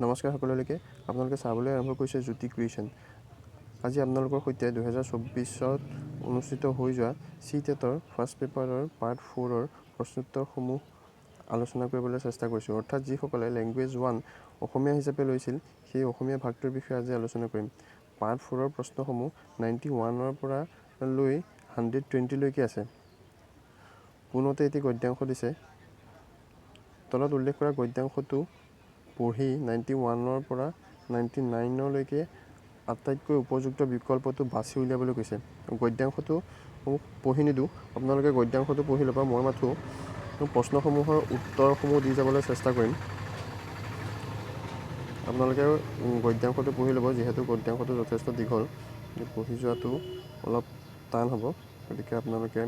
নমস্কাৰ সকলোলৈকে আপোনালোকে চাবলৈ আৰম্ভ কৰিছে জ্যোতি ক্ৰিয়েশ্যন। আজি আপোনালোকৰ সৈতে 2024 অনুষ্ঠিত হৈ যোৱা CTETৰ ফাৰ্ষ্ট পেপাৰৰ পাৰ্ট 4ৰ প্ৰশ্নোত্তৰসমূহ আলোচনা কৰিবলৈ চেষ্টা কৰিছোঁ। অৰ্থাৎ যিসকলে Language-1 অসমীয়া হিচাপে লৈছিল সেই অসমীয়া ভাগটোৰ বিষয়ে আজি আলোচনা কৰিম। পাৰ্ট 4ৰ প্ৰশ্নসমূহ 91ৰ পৰা লৈ 120 লৈকে আছে। পোনতে এটি গদ্যাংশ দিছে। তলত উল্লেখ কৰা গদ্যাংশটো পঢ়ি 91ৰ পৰা 99 লৈকে আটাইতকৈ উপযুক্ত বিকল্পটো বাছি উলিয়াবলৈ কৈছে। গদ্যাংশটো পঢ়ি নিদিওঁ, আপোনালোকে গদ্যাংশটো পঢ়ি ল'ব। মই মাথো প্ৰশ্নসমূহৰ উত্তৰসমূহ দি যাবলৈ চেষ্টা কৰিম। আপোনালোকে গদ্যাংশটো পঢ়ি ল'ব, যিহেতু গদ্যাংশটো যথেষ্ট দীঘল, পঢ়ি যোৱাটো অলপ টান হ'ব। গতিকে আপোনালোকে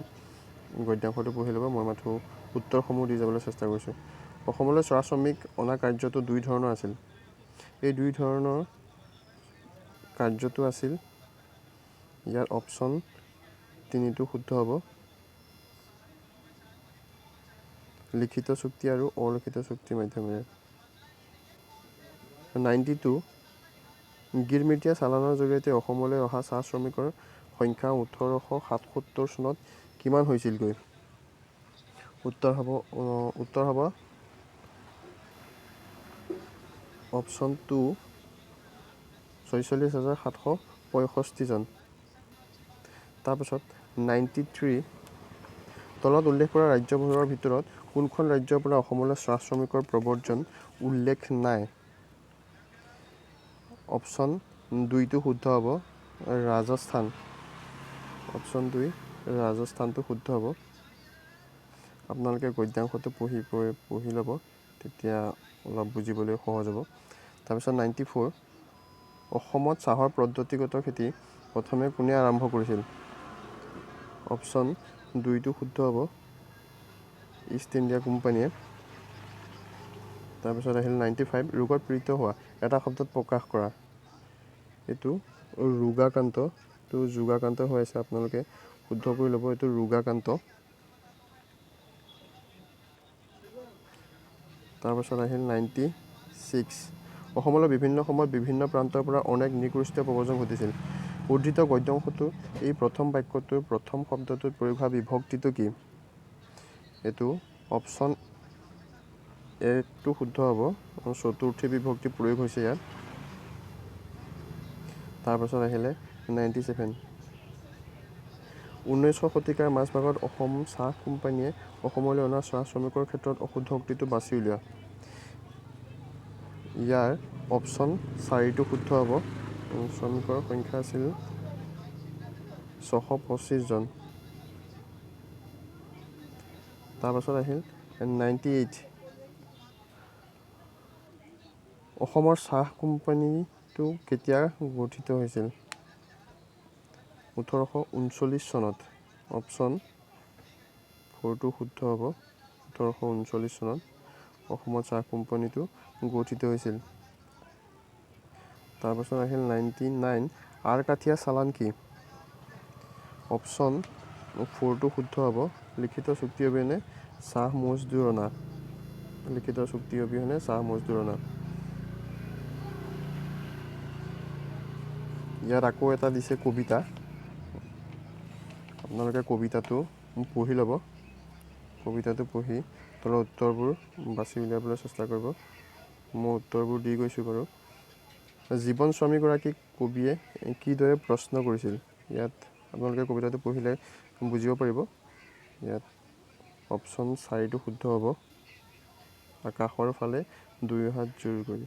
গদ্যাংশটো পঢ়ি ল'ব, মই মাথো উত্তৰসমূহ দি যাবলৈ চেষ্টা কৰিছোঁ। অসমলৈ চৰা শ্ৰমিক অনা কাৰ্যটো দুই ধৰণৰ আছিল। এই দুই ধৰণৰ কাৰ্যটো আছিল, ইয়াৰ অপশ্যন 3টো শুদ্ধ হ'ব। লিখিত চুক্তি আৰু অলিখিত চুক্তিৰ মাধ্যমেৰে। 92 গিৰমিটীয়া চালানৰ জৰিয়তে অসমলৈ অহা চাহ শ্ৰমিকৰ সংখ্যা 1877 চনত কিমান হৈছিলগৈ? উত্তৰ হ'ব অপশ্যন 2 46,765 জন। তাৰপাছত 93 তলত উল্লেখ কৰা ৰাজ্যবোৰৰ ভিতৰত কোনখন ৰাজ্যৰ পৰা অসমলৈ চাহ শ্ৰমিকৰ প্ৰব্ৰজন উল্লেখ নাই? অপশ্যন 2টো শুদ্ধ হ'ব, ৰাজস্থান। অপশ্যন 2 ৰাজস্থানটো শুদ্ধ হ'ব। আপোনালোকে গদ্যাংশটো পঢ়ি ল'ব, তেতিয়া অলপ বুজিবলৈ সহজ হ'ব। তাৰপিছত 94 অসমত চাহৰ পদ্ধতিগত খেতি প্ৰথমে কোনে আৰম্ভ কৰিছিল? অপশ্যন 2টো শুদ্ধ হ'ব, ইষ্ট ইণ্ডিয়া কোম্পানীয়ে। তাৰপিছত আহিল 95 ৰোগত পীড়িত হোৱা এটা শব্দত প্ৰকাশ কৰা। এইটো ৰোগাক্ৰান্ত, এইটো যোগাক্ৰান্ত হৈ আছে, আপোনালোকে শুদ্ধ কৰি ল'ব, এইটো ৰোগাক্ৰান্ত। তাৰপাছত আহিল 96 অসমলৈ বিভিন্ন সময়ত বিভিন্ন প্ৰান্তৰ পৰা অনেক নিকৃষ্ট প্ৰব্ৰজন ঘটিছিল। উদ্ধৃত গদ্যাংশটোৰ এই প্ৰথম বাক্যটোৰ প্ৰথম শব্দটোত প্ৰয়োগ হোৱা বিভক্তিটো কি? এইটো অপশ্যন 1টো শুদ্ধ হ'ব, চতুৰ্থী বিভক্তি প্ৰয়োগ হৈছে ইয়াত। তাৰপাছত আহিলে 97 19শ শতিকাৰ মাজভাগত অসম চাহ কোম্পানীয়ে অসমলৈ অনা চাহ শ্ৰমিকৰ ক্ষেত্ৰত অশুদ্ধ উক্তিটো বাছি উলিওৱা। ইয়াৰ অপশ্যন 4টো শুদ্ধ হ'ব, শ্ৰমিকৰ সংখ্যা আছিল 625 জন। তাৰপাছত আহিল 98 অসমৰ চাহ কোম্পানীটো কেতিয়া গঠিত হৈছিল? 1839 চনত। অপশ্যন 4টো শুদ্ধ হ'ব, 1839 চনত অসমত চাহ কোম্পানীটো গঠিত হৈছিল। তাৰপাছত আহিল 99 আৰকাঠীয়া চালান কি? অপশ্যন 4টো শুদ্ধ হ'ব, লিখিত চুক্তি অবিহনে চাহ মজদুৰ অনা। লিখিত চুক্তি অবিহনে চাহ মজদুৰ অনা। ইয়াত আকৌ এটা দিছে কবিতা, আপোনালোকে কবিতাটো পঢ়ি ল'ব। কবিতাটো পঢ়ি তলৰ উত্তৰবোৰ বাছি উলিয়াবলৈ চেষ্টা কৰিব। মই উত্তৰবোৰ দি গৈছোঁ বাৰু। জীৱন স্বামীগৰাকীক কবিয়ে কিদৰে প্ৰশ্ন কৰিছিল? ইয়াত আপোনালোকে কবিতাটো পঢ়িলে বুজিব পাৰিব। ইয়াত অপশ্যন 4টো শুদ্ধ হ'ব, আকাশৰ ফালে দুই হাত জোৰ কৰি।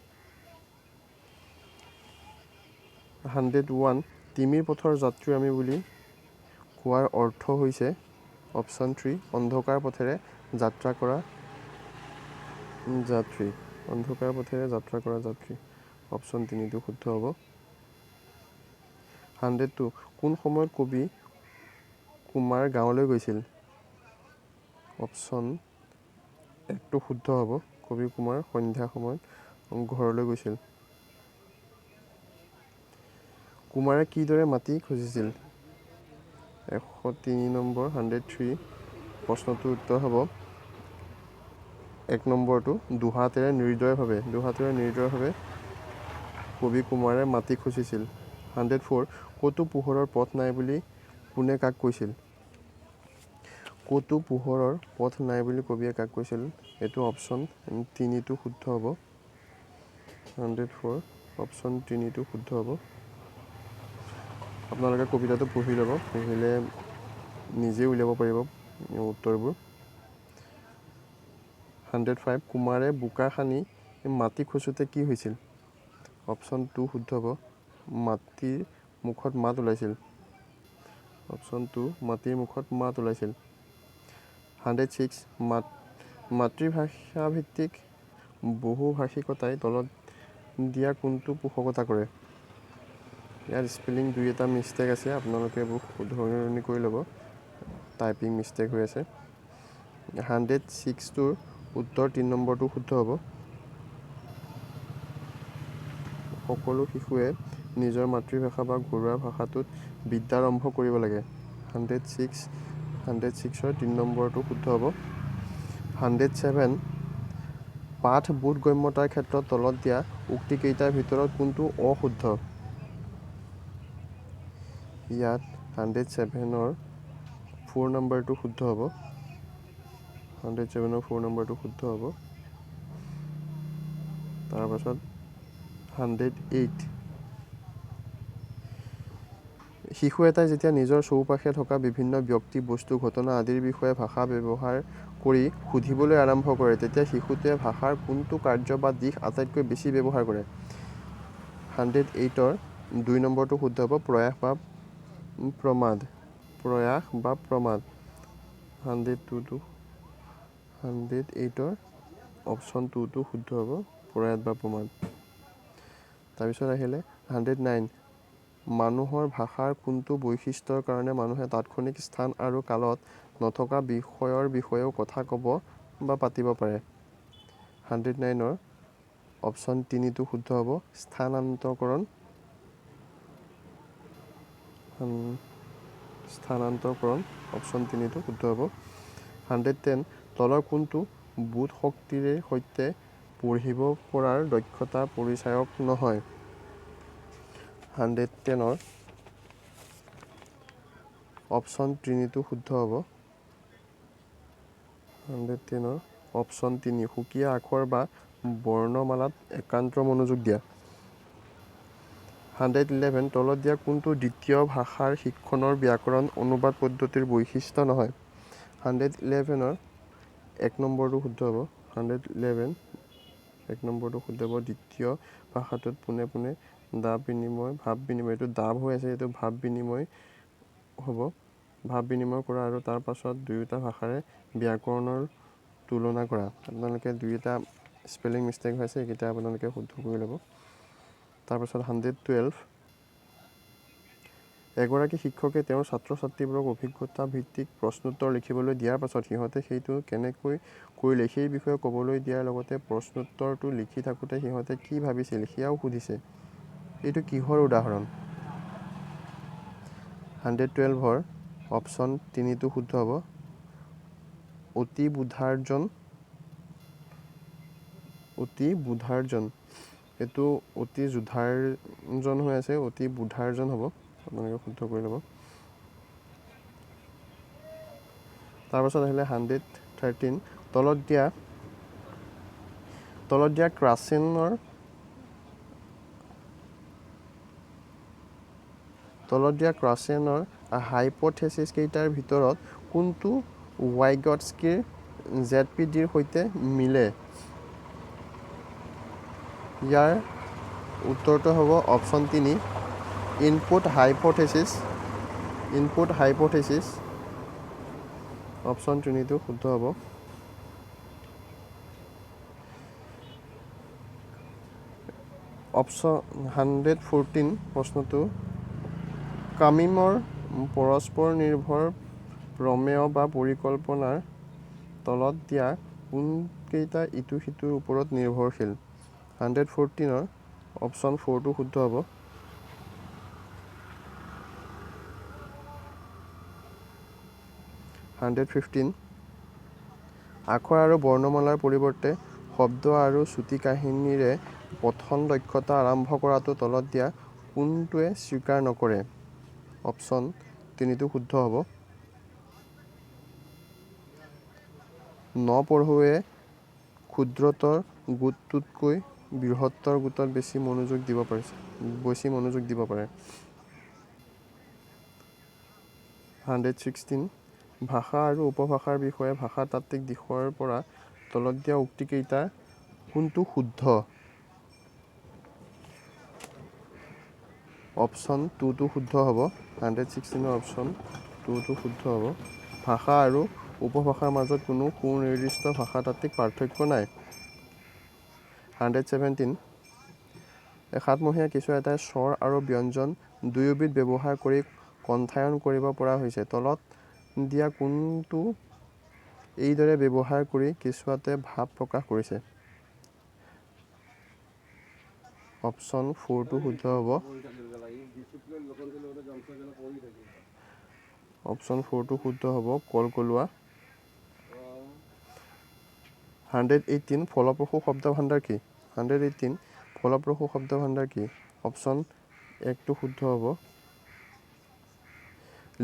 101 তিমিৰ পথৰ যাত্ৰী আমি বুলি কোৱাৰ অৰ্থ হৈছে? অপশ্যন 3 অন্ধকাৰ পথেৰে যাত্ৰা কৰা যাত্ৰী। অন্ধকাৰ পথেৰে যাত্ৰা কৰা যাত্ৰী। অপশ্যন 3টো শুদ্ধ হ'ব। 102 কোন সময়ত কবি কুমাৰ গাঁৱলৈ গৈছিল? অপশ্যন 1টো শুদ্ধ হ'ব, কবি কুমাৰ সন্ধ্যা সময়ত ঘৰলৈ গৈছিল। কুমাৰে কিদৰে মাটি খুজিছিল? 103 নম্বৰ 103 প্ৰশ্নটোৰ উত্তৰ হ'ব 1 নম্বৰটো দুহাতেৰে নিৰ্দয়ভাৱে কবি কুমাৰে মাটি খুচিছিল। 104 ক'তো পোহৰৰ পথ নাই বুলি কোনে কাক কৈছিল? ক'তো পোহৰৰ পথ নাই বুলি কবিয়ে কাক কৈছিল? এইটো অপশ্যন 3টো শুদ্ধ হ'ব। 104 অপশ্যন 3টো শুদ্ধ হ'ব। আপোনালোকে কবিতাটো পঢ়ি ল'ব, পঢ়িলে নিজে উলিয়াব পাৰিব উত্তৰবোৰ। 105 কুমাৰে বোকা খানি মাটি খচোঁতে কি হৈছিল? অপশ্যন 2 শুদ্ধ হ'ব। মাটিৰ মুখত মাত ওলাইছিল। অপশ্যন 2 মাটিৰ মুখত মাত ওলাইছিল। 106 মাতৃভাষাভিত্তিক বহুভাষিকতাই তলত দিয়া কোনটো পোষকতা কৰে? ইয়াত স্পেলিং 2-এটা মিষ্টেক আছে, আপোনালোকে এইবোৰ শুধৰণি কৰি ল'ব, টাইপিং মিষ্টেক হৈ আছে। 106টোৰ উত্তৰ 3 নম্বৰটো শুদ্ধ হ'ব। সকলো শিশুৱে নিজৰ মাতৃভাষা বা ঘৰুৱা ভাষাটোত বিদ্যা আৰম্ভ কৰিব লাগে। 106ৰ 3 নম্বৰটো শুদ্ধ হ'ব। 107 পাঠ বোধগম্যতাৰ ক্ষেত্ৰত তলত দিয়া উক্তিকেইটাৰ ভিতৰত কোনটো অশুদ্ধ? ইয়াত 107ৰ 4 নম্বৰটো শুদ্ধ হ'ব। 107ৰ 4 নম্বৰটো শুদ্ধ হ'ব। তাৰপাছত 108 শিশু এটাই যেতিয়া নিজৰ চৌপাশে থকা বিভিন্ন ব্যক্তি, বস্তু, ঘটনা আদিৰ বিষয়ে ভাষা ব্যৱহাৰ কৰি সুধিবলৈ আৰম্ভ কৰে, তেতিয়া শিশুটোৱে ভাষাৰ কোনটো কাৰ্য বা দিশ আটাইতকৈ বেছি ব্যৱহাৰ কৰে? 108ৰ 2 নম্বৰটো শুদ্ধ হ'ব। প্ৰয়াস বা প্ৰমাদ। 108ৰ অপশ্যন 2টো শুদ্ধ হ'ব, প্ৰয়াস বা প্ৰমাদ। তাৰপিছত আহিলে 109 মানুহৰ ভাষাৰ কোনটো বৈশিষ্ট্যৰ কাৰণে মানুহে তাৎক্ষণিক স্থান আৰু কালত নথকা বিষয়ৰ বিষয়েও কথা ক'ব বা পাতিব পাৰে? 109ৰ অপশ্যন 3টো শুদ্ধ হ'ব, স্থানান্তৰকৰণ। অপশ্যন 3টো শুদ্ধ হ'ব। 110 তলৰ কোনটো বোধ শক্তিৰ সৈতে পঢ়িব পৰাৰ দক্ষতা পৰিচায়ক নহয়? 110ৰ অপশ্যন 3টো শুদ্ধ হ'ব। 110ৰ অপশ্যন 3 সুকীয়া আখৰ বা বৰ্ণমালাত একান্ত মনোযোগ দিয়া। 111 তলত দিয়া কোনটো দ্বিতীয় ভাষাৰ শিক্ষণৰ ব্যাকৰণ অনুবাদ পদ্ধতিৰ বৈশিষ্ট্য নহয়? 111ৰ 1 নম্বৰটো শুদ্ধ হ'ব। 111 1 নম্বৰটো শুদ্ধ হ'ব। দ্বিতীয় ভাষাটোত পোনে পোনে ভাৱ বিনিময়, এইটো দাব হৈ আছে, এইটো ভাৱ বিনিময় হ'ব। ভাৱ বিনিময় কৰা আৰু তাৰ পাছত দুয়োটা ভাষাৰে ব্যাকৰণৰ তুলনা কৰা। আপোনালোকে 2-এটা স্পেলিং মিষ্টেক হৈ আছে, এইকেইটা আপোনালোকে শুদ্ধ কৰি ল'ব। তাৰপাছত 112 এগৰাকী শিক্ষকে তেওঁৰ ছাত্ৰ-ছাত্ৰীবোৰক অভিজ্ঞতা ভিত্তিক প্ৰশ্নোত্তৰ লিখিবলৈ দিয়াৰ পাছত সিহঁতে সেইটো কেনেকৈ কৰিলে সেই বিষয়ে ক'বলৈ দিয়াৰ লগতে প্ৰশ্নোত্তৰটো লিখি থাকোঁতে সিহঁতে কি ভাবিছিল সেয়াও সুধিছে। এইটো কিহৰ উদাহৰণ? 112ৰ অপশ্যন 3টো শুদ্ধ হ'ব, অতি বোধাৰ্জন। এইটো অতি যোধাৰ্জন হৈ আছে, অতি বোধাৰ্জন হ'ব, আপোনালোকে শুদ্ধ কৰি ল'ব। তাৰপাছত আহিলে 113 তলত দিয়া ক্ৰাচেনৰ হাইপ'থেচিছ কেইটাৰ ভিতৰত কোনটো ৱাইগটস্কিৰ ZPDৰ সৈতে মিলে? ইয়াৰ উত্তৰটো হ'ব অপশ্যন 3 ইনপুট হাইপ'থেচিছ। অপশ্যন 3টো শুদ্ধ হ'ব। অপশ্যন 114 প্ৰশ্নটো কামিমৰ পৰস্পৰ নিৰ্ভৰ প্ৰমেয় বা পৰিকল্পনাৰ তলত দিয়া কোনকেইটা ইটো সিটোৰ ওপৰত নিৰ্ভৰশীল? 114ৰ অপশ্যন 4টো শুদ্ধ হ'ব। 115 আখৰ আৰু বৰ্ণমালাৰ পৰিৱৰ্তে শব্দ আৰু চুটি কাহিনীৰে পঠন দক্ষতা আৰম্ভ কৰাটো তলত দিয়া কোনটোৱে স্বীকাৰ নকৰে? অপশ্যন 3টো শুদ্ধ হ'ব। নপঢ়ুৱে ক্ষুদ্ৰতৰ গোটটোতকৈ বৃহত্তৰ গোটত বেছি মনোযোগ দিব পাৰে। 116 ভাষা আৰু উপভাষাৰ বিষয়ে ভাষাতাত্ত্বিক দিশৰ পৰা তলত দিয়া উক্তিকেইটাৰ কোনটো শুদ্ধ? অপশ্যন 2টো শুদ্ধ হ'ব। 116ৰ অপশ্যন 2টো শুদ্ধ হ'ব। ভাষা আৰু উপভাষাৰ মাজত কোনো সুনিৰ্দিষ্ট ভাষাতাত্ত্বিক পাৰ্থক্য নাই। 117 সাতমহীয়া কেঁচুৱা এটাই স্বৰ আৰু ব্যঞ্জন দুয়োবিধ ব্যৱহাৰ কৰি কণ্ঠায়ন কৰিব পৰা হৈছে। তলত দিয়া কোনটো এইদৰে ব্যৱহাৰ কৰি কেঁচুৱাটোৱে ভাৱ প্ৰকাশ কৰিছে? অপশ্যন 4টো শুদ্ধ হ'ব। অপশ্যন 4টো শুদ্ধ হ'ব, কলকলোৱা। 118 ফলপ্ৰসূ শব্দভাণ্ডাৰ কি? 118 ফলপ্ৰসূ শব্দভাণ্ডাৰ কি? অপশ্যন 1টো শুদ্ধ হ'ব।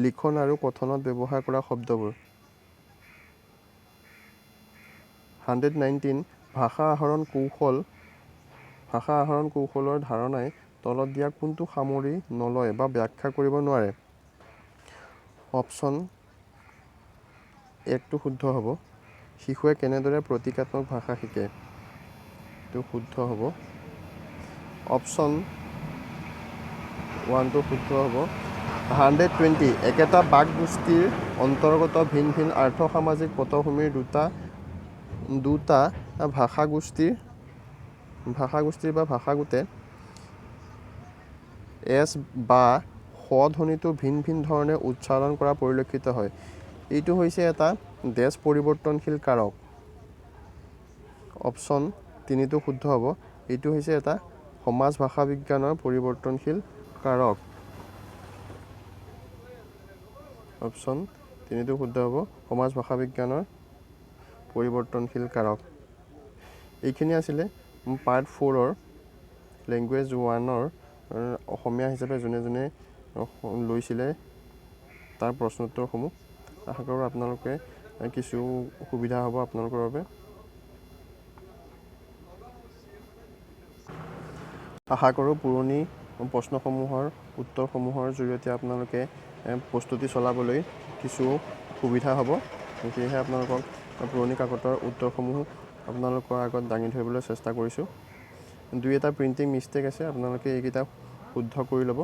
লিখন আৰু কথনত ব্যৱহাৰ কৰা শব্দবোৰ। 119 ভাষা আহৰণ কৌশলৰ ধাৰণাই তলত দিয়া কোনটো সামৰি নলয় বা ব্যাখ্যা কৰিব নোৱাৰে? অপশ্যন 1টো শুদ্ধ হ'ব। শিশুৱে কেনেদৰে প্ৰতীকাত্মক ভাষা শিকে? এইটো শুদ্ধ হ'ব। অপশ্যন 1টো শুদ্ধ হ'ব। 120 একেটা বাক-গোষ্ঠীৰ অন্তৰ্গত ভিন ভিন আৰ্থ-সামাজিক পটভূমিৰ দুটা ভাষাগোষ্ঠীৰ বা ভাষাগোটে এছ বা স ধ্বনিটো ভিন ভিন ধৰণে উচ্চাৰণ কৰা পৰিলক্ষিত হয়। এইটো হৈছে এটা দেশ পৰিৱৰ্তনশীল কাৰক। অপশ্যন 3টো শুদ্ধ হ'ব। এইটো হৈছে এটা সমাজ ভাষাবিজ্ঞানৰ পৰিৱৰ্তনশীল কাৰক। অপশ্যন 3টো শুদ্ধ হ'ব, সমাজ ভাষাবিজ্ঞানৰ পৰিৱৰ্তনশীল কাৰক। এইখিনি আছিলে পাৰ্ট 4ৰ লেংগুৱেজ 1ৰ অসমীয়া হিচাপে যোনে যোনে লৈছিলে তাৰ প্ৰশ্নোত্তৰসমূহ। আশা কৰোঁ আপোনালোকে কিছু সুবিধা হ'ব আপোনালোকৰ বাবে। আশা কৰোঁ পুৰণি প্ৰশ্নসমূহৰ উত্তৰসমূহৰ জৰিয়তে আপোনালোকে প্ৰস্তুতি চলাবলৈ কিছু সুবিধা হ'ব। সেয়েহে আপোনালোকক পুৰণি কাকতৰ উত্তৰসমূহ আপোনালোকৰ আগত দাঙি ধৰিবলৈ চেষ্টা কৰিছোঁ। 2 এটা প্ৰিণ্টিং মিষ্টেক আছে, আপোনালোকে এইকেইটা শুদ্ধ কৰি ল'ব।